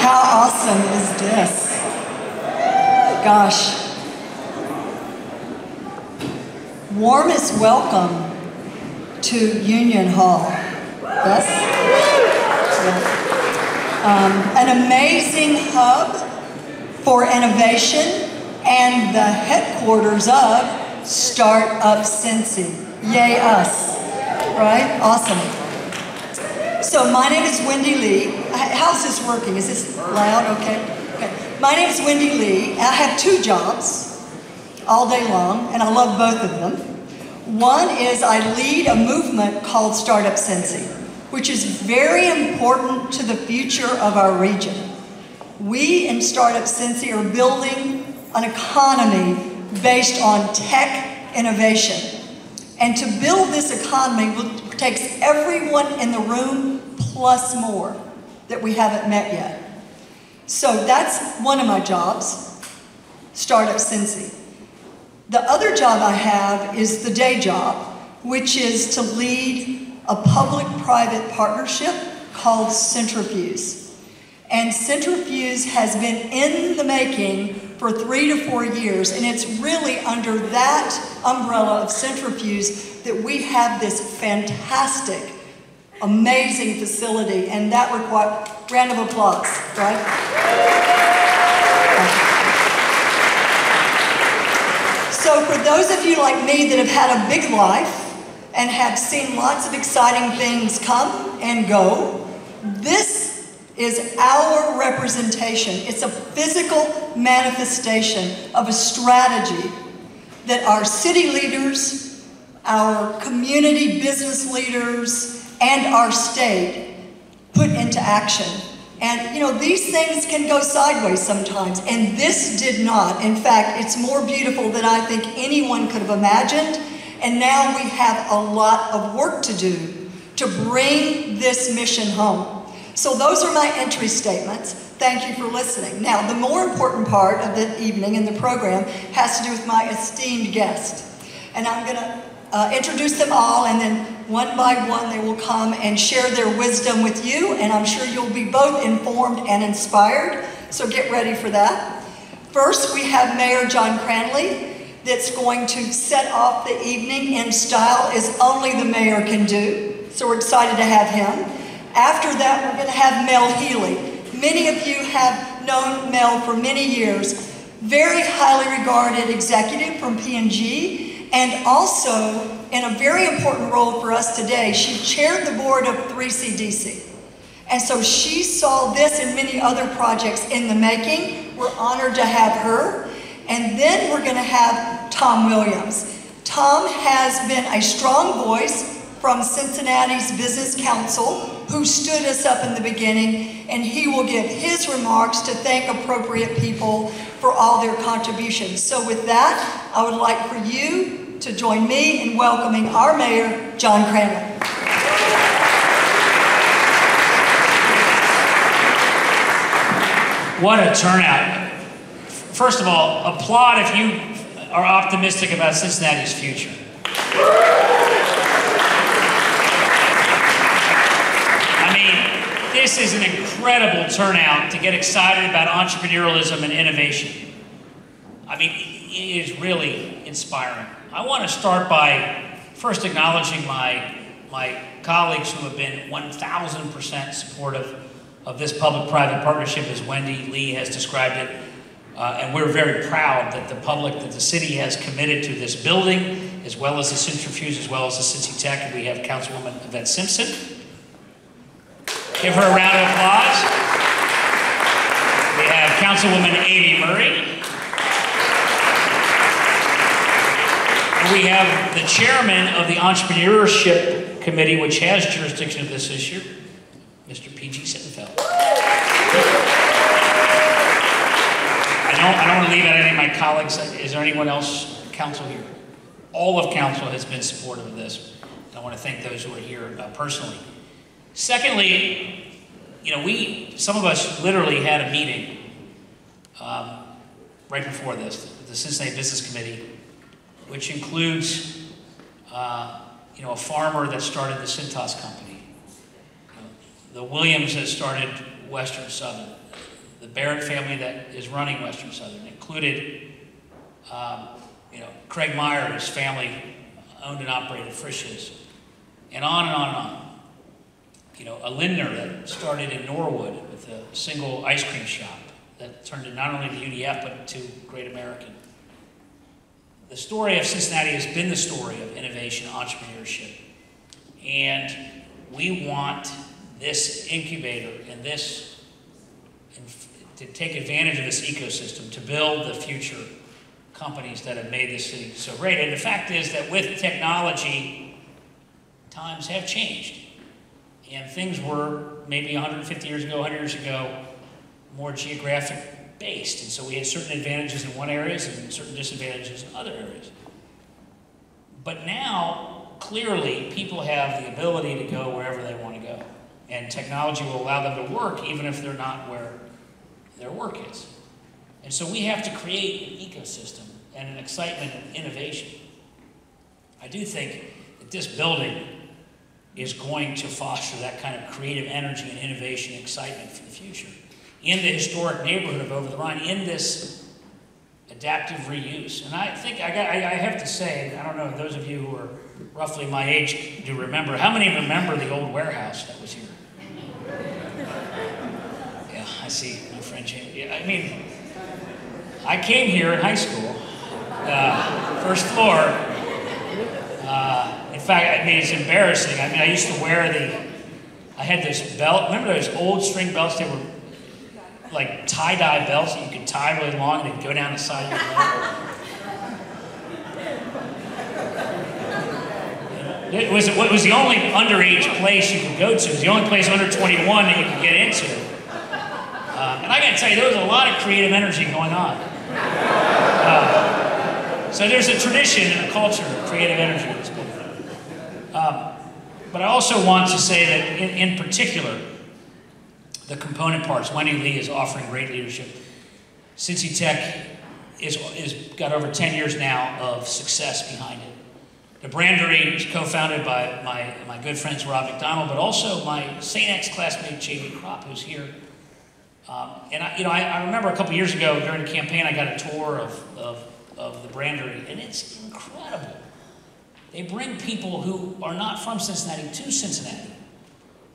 How awesome is this? Gosh. Warmest welcome to Union Hall. Yes? Yeah. An amazing hub for innovation and the headquarters of StartupCincy. Yay us. Right? Awesome. So my name is Wendy Lee. How's this working? Is this loud? Okay. My name is Wendy Lee. I have two jobs all day long, and I love both of them. One is I lead a movement called StartupCincy, which is very important to the future of our region. We in StartupCincy are building an economy based on tech innovation. And to build this economy takes everyone in the room plus more that we haven't met yet. So that's one of my jobs, StartupCincy. The other job I have is the day job, which is to lead a public-private partnership called Centrifuge. And Centrifuge has been in the making for 3 to 4 years, and it's really under that umbrella of Centrifuge that we have this fantastic, amazing facility, and that requires round of applause, right? So for those of you like me that have had a big life and have seen lots of exciting things come and go, this is our representation. It's a physical manifestation of a strategy that our city leaders, our community business leaders, and our state put into action. And you know, these things can go sideways sometimes, and this did not. In fact, it's more beautiful than I think anyone could have imagined, and now we have a lot of work to do to bring this mission home. So those are my entry statements. Thank you for listening. Now, the more important part of the evening and the program has to do with my esteemed guest. And I'm gonna introduce them all, and then one by one they will come and share their wisdom with you, and I'm sure you'll be both informed and inspired, so get ready for that. First, we have Mayor John Cranley that's going to set off the evening in style as only the mayor can do, so we're excited to have him. After that, we're going to have Mel Healy. Many of you have known Mel for many years. Very highly regarded executive from P&G, and also in a very important role for us today, she chaired the board of 3CDC. And so she saw this and many other projects in the making. We're honored to have her. And then we're going to have Tom Williams. Tom has been a strong voice from Cincinnati's Business Council, who stood us up in the beginning, and he will give his remarks to thank appropriate people for all their contributions. So with that, I would like for you to join me in welcoming our mayor, John Cranley. What a turnout. First of all, applaud if you are optimistic about Cincinnati's future. This is an incredible turnout to get excited about entrepreneurialism and innovation. I mean, it is really inspiring. I want to start by first acknowledging my colleagues who have been 1,000% supportive of this public-private partnership as Wendy Lee has described it. And we're very proud that the city has committed to this building, as well as the Centrifuge, as well as the Cincy Tech. And we have Councilwoman Yvette Simpson. Give her a round of applause. We have Councilwoman Amy Murray. And we have the chairman of the Entrepreneurship Committee, which has jurisdiction of this issue, Mr. P.G. Sittenfeld. I don't want to leave out any of my colleagues. Is there anyone else, council here? All of council has been supportive of this. And I want to thank those who are here personally. Secondly, you know, some of us literally had a meeting right before this, the Cincinnati Business Committee, which includes, you know, a farmer that started the Cintas Company, the Williams that started Western Southern, the Barrett family that is running Western Southern. Included, Craig Meyer, his family owned and operated Frisch's, and on and on and on. A Lindner that started in Norwood with a single ice cream shop that turned it not only to UDF but to Great American. The story of Cincinnati has been the story of innovation, entrepreneurship, and we want this incubator and to take advantage of this ecosystem to build the future companies that have made this city so great. And the fact is that with technology, times have changed. And things were maybe 150 years ago, 100 years ago, more geographic based. And so we had certain advantages in one area and certain disadvantages in other areas. But now, clearly, people have the ability to go wherever they want to go. And technology will allow them to work even if they're not where their work is. And so we have to create an ecosystem and an excitement and innovation. I do think that this building is going to foster that kind of creative energy and innovation and excitement for the future. In the historic neighborhood of Over the Rhine, in this adaptive reuse. And I think, I have to say, I don't know, those of you who are roughly my age do remember, how many remember the old warehouse that was here? Yeah, I see my friend Jamie. Yeah, I mean, I came here in high school, first floor. In fact, I mean, it's embarrassing. I mean, I used to wear I had this belt. Remember those old string belts? They were like tie-dye belts that you could tie really long and they'd go down the side of your leg. It was the only underage place you could go to. It was the only place under 21 that you could get into. And I got to tell you, there was a lot of creative energy going on. So there's a tradition and a culture of creative energy in this building. But I also want to say that in particular, the component parts, Wendy Lee is offering great leadership. Cincy Tech is got over 10 years now of success behind it. The brandery is co-founded by my good friends Rob McDonald, but also my St. X classmate J.B. Kropp, who's here. And I remember a couple years ago during the campaign, I got a tour of the brandery, and it's incredible. They bring people who are not from Cincinnati to Cincinnati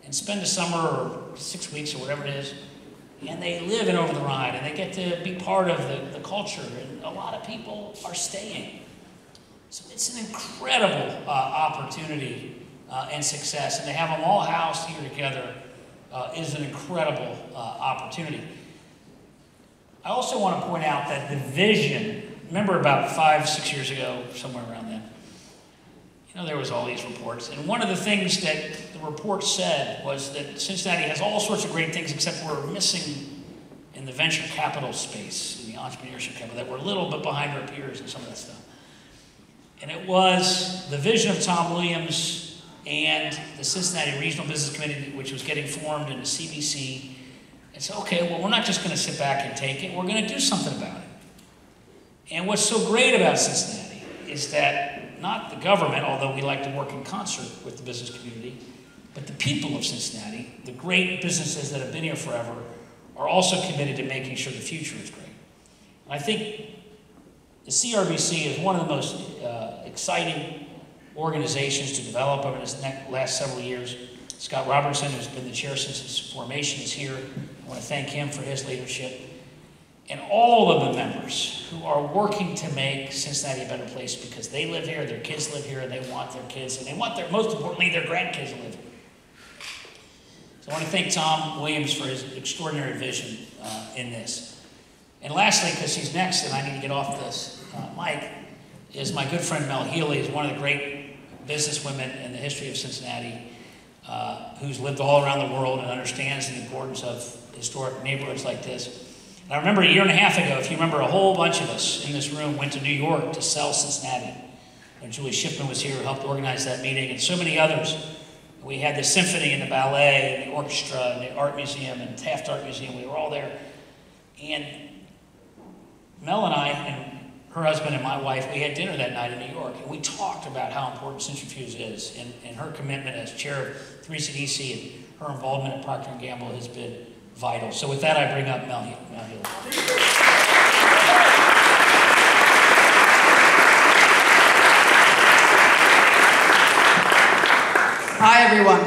and spend a summer or 6 weeks or whatever it is, and they live in Over the Rhine, and they get to be part of the culture, and a lot of people are staying. So it's an incredible opportunity and success, and to have them all housed here together is an incredible opportunity. I also want to point out that the vision, remember about 5, 6 years ago, somewhere around then, there was all these reports. And one of the things that the report said was that Cincinnati has all sorts of great things, except we're missing in the venture capital space, in the entrepreneurship capital, that we're a little bit behind our peers and some of that stuff. And it was the vision of Tom Williams and the Cincinnati Regional Business Committee, which was getting formed in the CBC, and said, okay, well, we're not just going to sit back and take it, we're going to do something about it. And what's so great about Cincinnati is that not the government, although we like to work in concert with the business community, but the people of Cincinnati, the great businesses that have been here forever, are also committed to making sure the future is great. And I think the CRBC is one of the most exciting organizations to develop over this last several years. Scott Robertson, who's been the chair since its formation, is here. I want to thank him for his leadership. And all of the members who are working to make Cincinnati a better place because they live here, their kids live here, and they want their kids, and they want most importantly, their grandkids to live here. So I want to thank Tom Williams for his extraordinary vision in this. And lastly, because he's next and I need to get off this mic, is my good friend Mel Healy, who's one of the great businesswomen in the history of Cincinnati, who's lived all around the world and understands the importance of historic neighborhoods like this. And I remember a year and a half ago, if you remember, a whole bunch of us in this room went to New York to sell Cincinnati. And Julie Shipman was here, who helped organize that meeting, and so many others. We had the symphony and the ballet and the orchestra and the art museum and Taft Art Museum. We were all there. And Mel and I and her husband and my wife, we had dinner that night in New York, and we talked about how important Centrifuge is, and her commitment as chair of 3CDC and her involvement at Procter & Gamble has been vital. So with that, I bring up Mel Hill. Hi, everyone.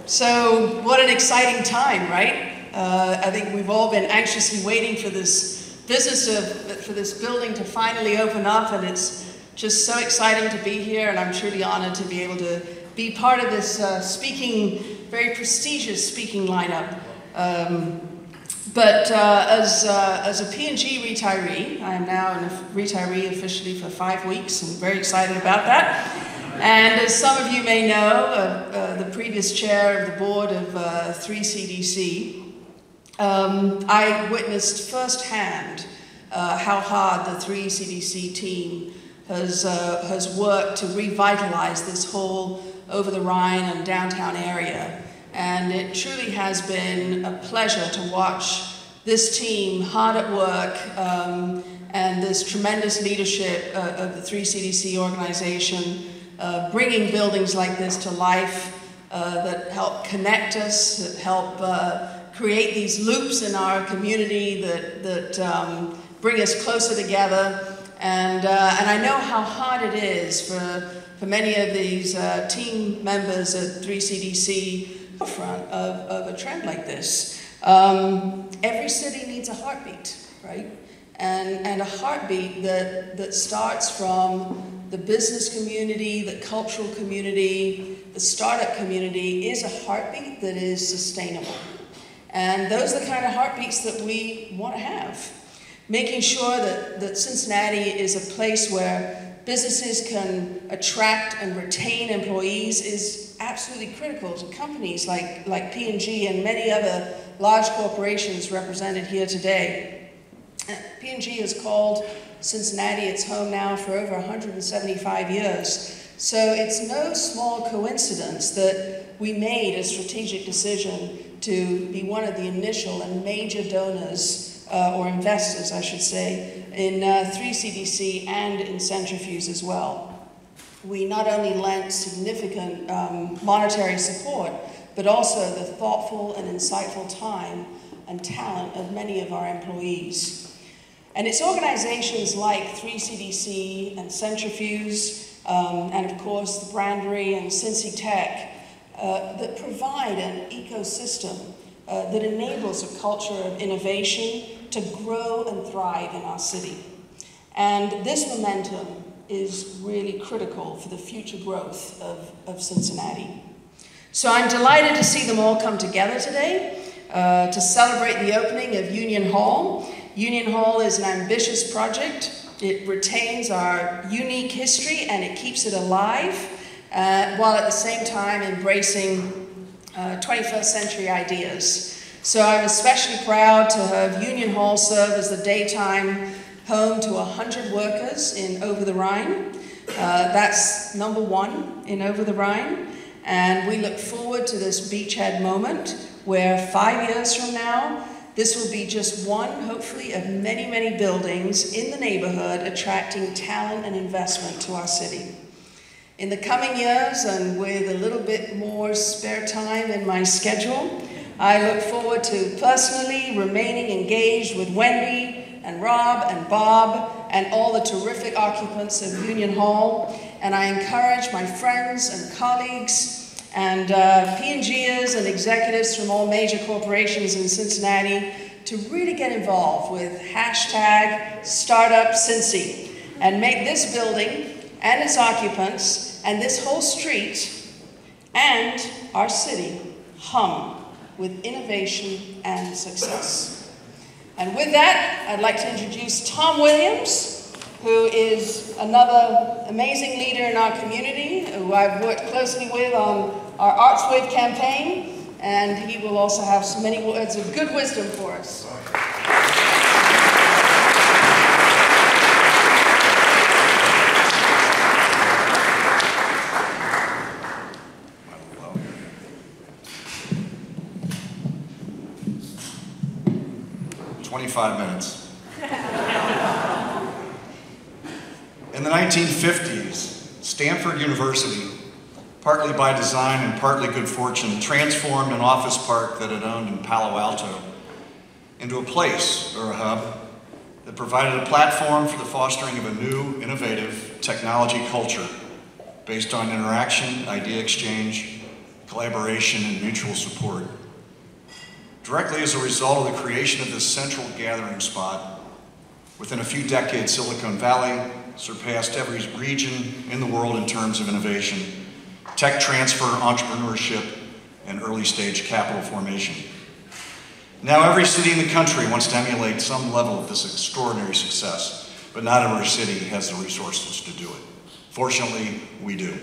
So what an exciting time, right? I think we've all been anxiously waiting for this for this building to finally open up, and it's just so exciting to be here, and I'm truly honored to be able to be part of this very prestigious speaking lineup. But as a P&G retiree, I am now a retiree officially for 5 weeks. I'm very excited about that. And as some of you may know, the previous chair of the board of 3CDC, I witnessed firsthand how hard the 3CDC team has worked to revitalize this whole over the Rhine and downtown area. And it truly has been a pleasure to watch this team hard at work and this tremendous leadership of the 3CDC organization bringing buildings like this to life that help connect us, that help create these loops in our community that bring us closer together. And I know how hard it is for many of these team members at 3CDC front of a trend like this. Every city needs a heartbeat, right? And a heartbeat that starts from the business community, the cultural community, the startup community is a heartbeat that is sustainable. And those are the kind of heartbeats that we want to have. Making sure that Cincinnati is a place where businesses can attract and retain employees is absolutely critical to companies like P&G and many other large corporations represented here today. P&G has called Cincinnati its home now for over 175 years. So it's no small coincidence that we made a strategic decision to be one of the initial and major donors or investors, I should say, in 3CDC and in Centrifuge as well. We not only lent significant monetary support, but also the thoughtful and insightful time and talent of many of our employees. And it's organizations like 3CDC and Centrifuge, and of course the Brandery and Cincy Tech, that provide an ecosystem that enables a culture of innovation to grow and thrive in our city. And this momentum is really critical for the future growth of Cincinnati. So I'm delighted to see them all come together today to celebrate the opening of Union Hall. Union Hall is an ambitious project. It retains our unique history and it keeps it alive, while at the same time embracing 21st century ideas. So I'm especially proud to have Union Hall serve as the daytime home to 100 workers in Over the Rhine. That's #1 in Over the Rhine. And we look forward to this beachhead moment where 5 years from now, this will be just one, hopefully, of many, many buildings in the neighborhood attracting talent and investment to our city. In the coming years, and with a little bit more spare time in my schedule, I look forward to personally remaining engaged with Wendy and Rob and Bob and all the terrific occupants of Union Hall. And I encourage my friends and colleagues and P&Gers and executives from all major corporations in Cincinnati to really get involved with #StartupCincy and make this building and its occupants and this whole street and our city hum with innovation and success. And with that, I'd like to introduce Tom Williams, who is another amazing leader in our community, who I've worked closely with on our Arts Wave campaign, and he will also have so many words of good wisdom for us. Minutes. In the 1950s, Stanford University, partly by design and partly good fortune, transformed an office park that it owned in Palo Alto into a place, or a hub, that provided a platform for the fostering of a new, innovative technology culture based on interaction, idea exchange, collaboration, and mutual support. Directly as a result of the creation of this central gathering spot, within a few decades, Silicon Valley surpassed every region in the world in terms of innovation, tech transfer, entrepreneurship, and early stage capital formation. Now every city in the country wants to emulate some level of this extraordinary success, but not every city has the resources to do it. Fortunately, we do.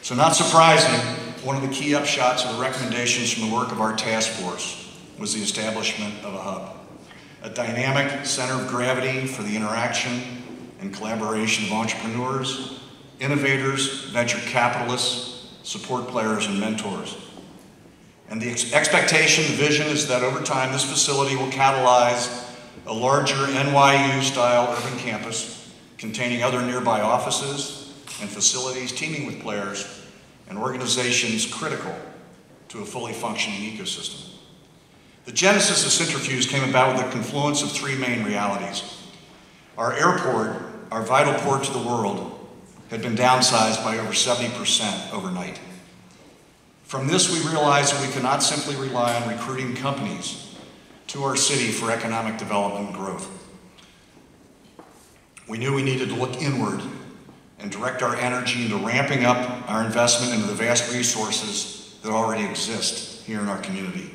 So not surprising, one of the key upshots of the recommendations from the work of our task force was the establishment of a hub, a dynamic center of gravity for the interaction and collaboration of entrepreneurs, innovators, venture capitalists, support players, and mentors. And the expectation, the vision is that over time this facility will catalyze a larger NYU-style urban campus containing other nearby offices and facilities teeming with players and organizations critical to a fully functioning ecosystem. The genesis of Centrifuge came about with a confluence of three main realities. Our airport, our vital port to the world, had been downsized by over 70% overnight. From this, we realized that we could not simply rely on recruiting companies to our city for economic development and growth. We knew we needed to look inward and direct our energy into ramping up our investment into the vast resources that already exist here in our community.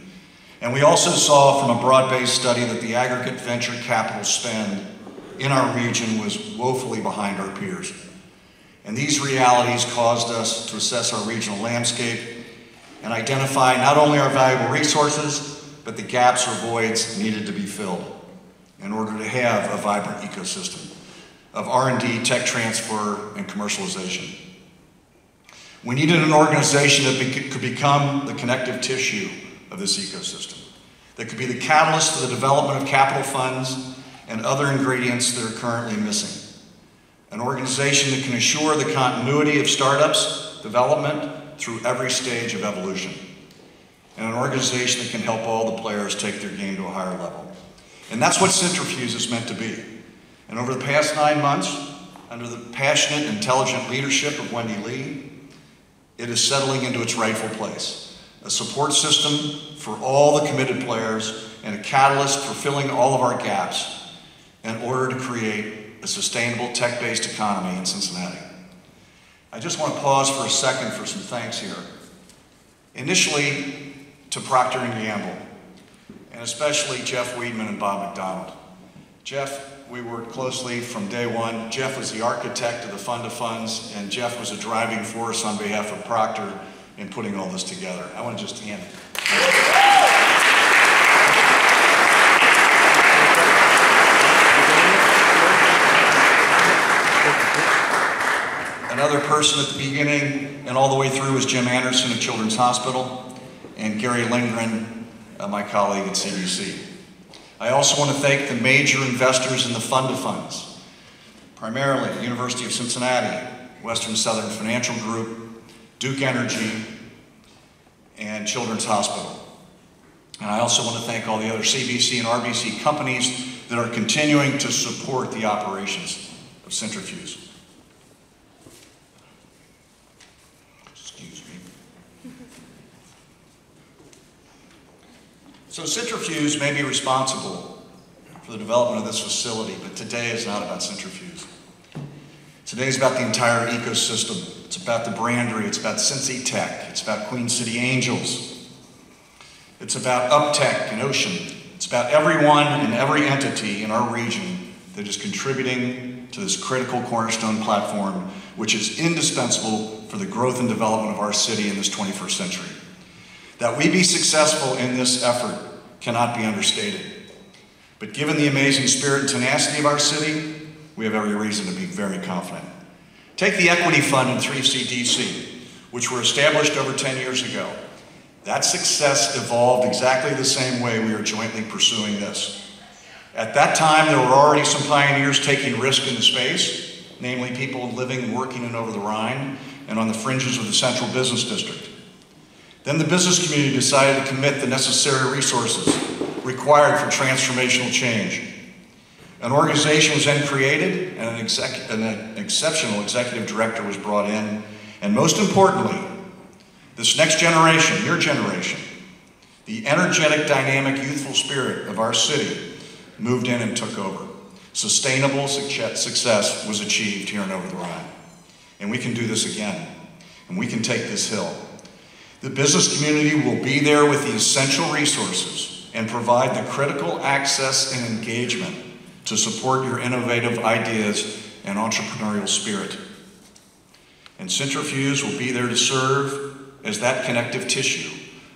And we also saw from a broad-based study that the aggregate venture capital spend in our region was woefully behind our peers. And these realities caused us to assess our regional landscape and identify not only our valuable resources, but the gaps or voids needed to be filled in order to have a vibrant ecosystem of R&D, tech transfer, and commercialization. We needed an organization that could become the connective tissue of this ecosystem, that could be the catalyst for the development of capital funds and other ingredients that are currently missing. An organization that can assure the continuity of startups development through every stage of evolution. And an organization that can help all the players take their game to a higher level. And that's what Centrifuge is meant to be. And over the past 9 months, under the passionate, intelligent leadership of Wendy Lee, it is settling into its rightful place. A support system for all the committed players and a catalyst for filling all of our gaps in order to create a sustainable tech-based economy in Cincinnati. I just want to pause for a second for some thanks here. Initially to Procter & Gamble, and especially Jeff Weedman and Bob McDonald. Jeff, we worked closely from day one. Jeff was the architect of the fund of funds, and Jeff was a driving force on behalf of Procter in putting all this together. I want to just hand it. Another person at the beginning and all the way through was Jim Anderson of Children's Hospital and Gary Lindgren, my colleague at CBC. I also want to thank the major investors in the fund of funds, primarily the University of Cincinnati, Western Southern Financial Group, Duke Energy, and Children's Hospital. And I also want to thank all the other CBC and RBC companies that are continuing to support the operations of Centrifuge. Excuse me. So Centrifuge may be responsible for the development of this facility, but today is not about Centrifuge. Today is about the entire ecosystem. It's about the brandery, it's about Cincy Tech, it's about Queen City Angels. It's about UpTech and Ocean. It's about everyone and every entity in our region that is contributing to this critical cornerstone platform, which is indispensable for the growth and development of our city in this 21st century. That we be successful in this effort cannot be understated. But given the amazing spirit and tenacity of our city, we have every reason to be very confident. Take the Equity Fund and 3CDC, which were established over 10 years ago. That success evolved exactly the same way we are jointly pursuing this. At that time, there were already some pioneers taking risk in the space, namely people living and working in over the Rhine and on the fringes of the central business district. Then the business community decided to commit the necessary resources required for transformational change. An organization was then created, and an exceptional executive director was brought in, and most importantly, this next generation, your generation, the energetic, dynamic, youthful spirit of our city moved in and took over. Sustainable success was achieved here in Over the Rhine. And we can do this again, and we can take this hill. The business community will be there with the essential resources and provide the critical access and engagement to support your innovative ideas and entrepreneurial spirit. And Centrifuge will be there to serve as that connective tissue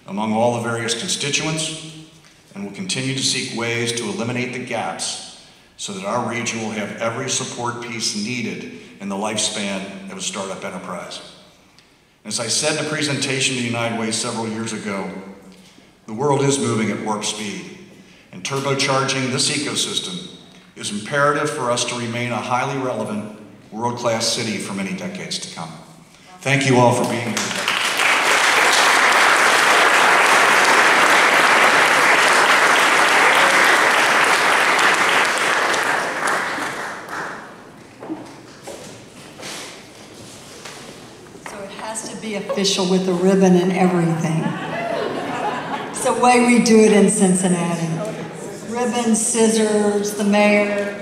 among all the various constituents, and will continue to seek ways to eliminate the gaps so that our region will have every support piece needed in the lifespan of a startup enterprise. As I said in a presentation to United Way several years ago, the world is moving at warp speed, and turbocharging this ecosystem is imperative for us to remain a highly relevant, world-class city for many decades to come. Thank you all for being here today. So it has to be official with the ribbon and everything. It's the way we do it in Cincinnati. Ribbon, scissors, the mayor.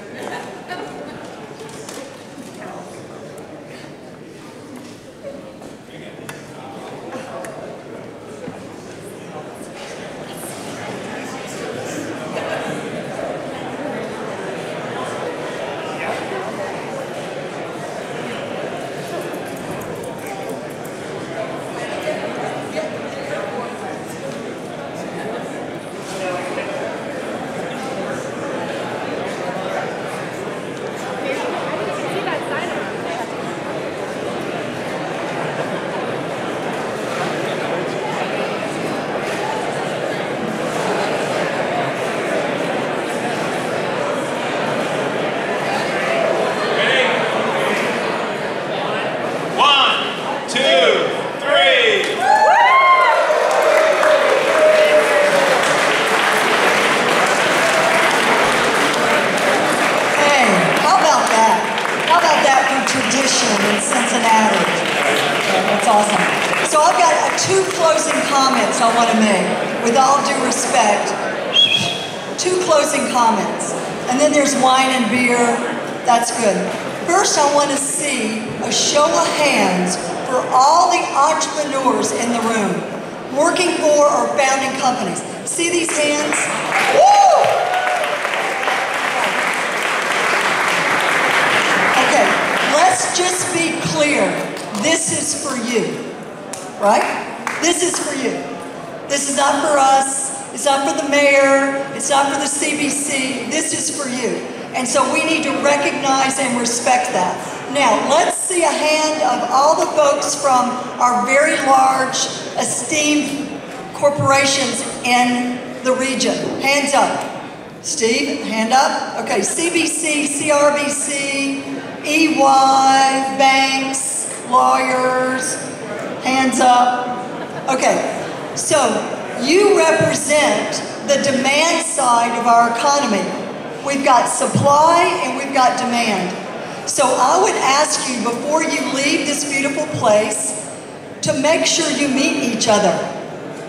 In Cincinnati. That's awesome. So I've got two closing comments I want to make, with all due respect. Two closing comments. And then there's wine and beer. That's good. First, I want to see a show of hands for all the entrepreneurs in the room, working for or founding companies. See these hands? Woo! Okay, let's just be clear. This is for you, right? This is for you. This is not for us. It's not for the mayor. It's not for the CBC. This is for you. And so we need to recognize and respect that. Now, let's see a hand of all the folks from our very large, esteemed corporations in the region. Hands up. Steve, hand up. Okay, CBC, CRBC, EY, banks, lawyers, hands up. Okay, so you represent the demand side of our economy. We've got supply and we've got demand. So I would ask you, before you leave this beautiful place, to make sure you meet each other.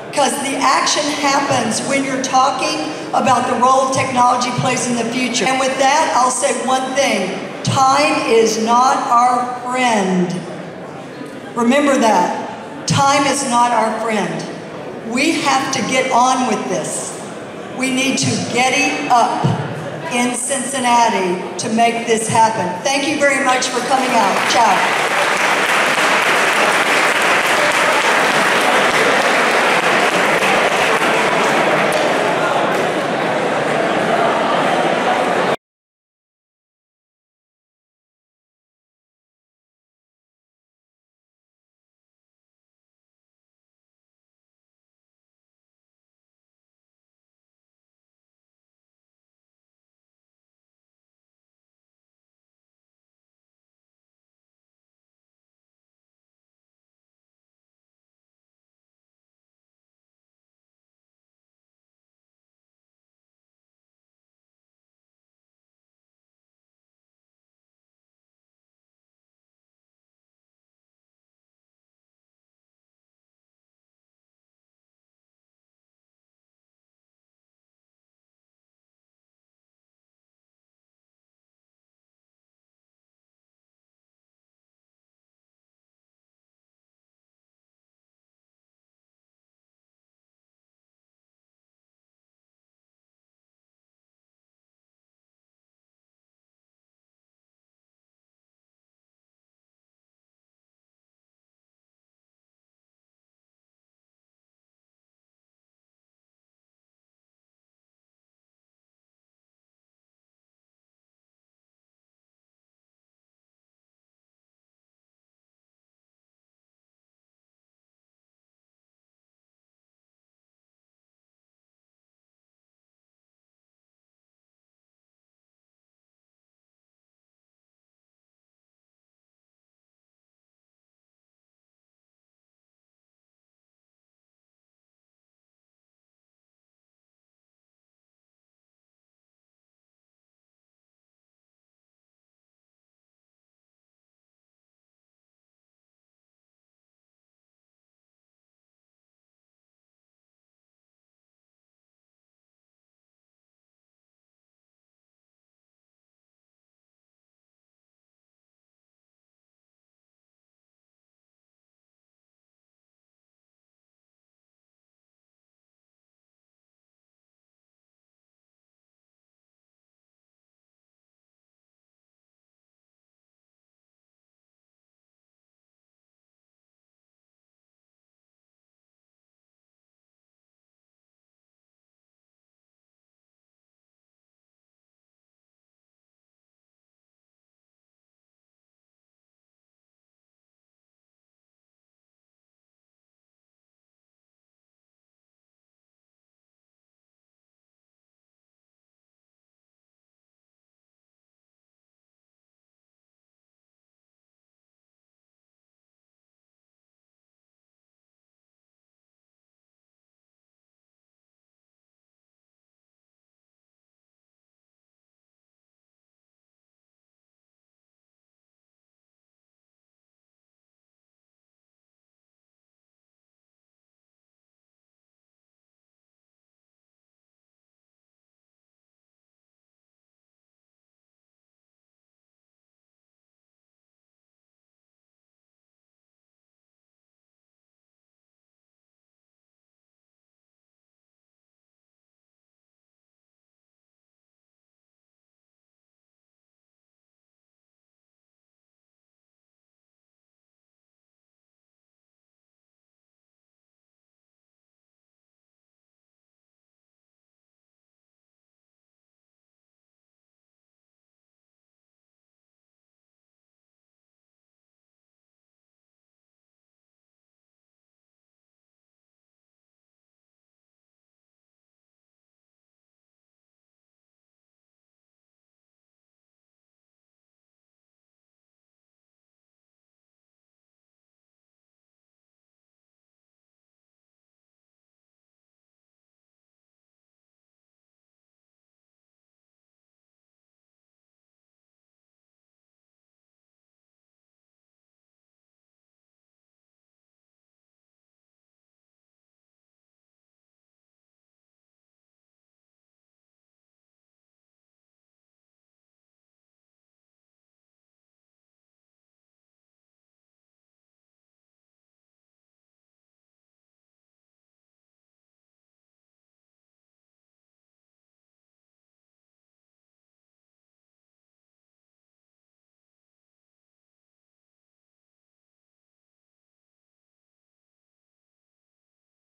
Because the action happens when you're talking about the role technology plays in the future. And with that, I'll say one thing. Time is not our friend. Remember that. Time is not our friend. We have to get on with this. We need to get up in Cincinnati to make this happen. Thank you very much for coming out. Ciao.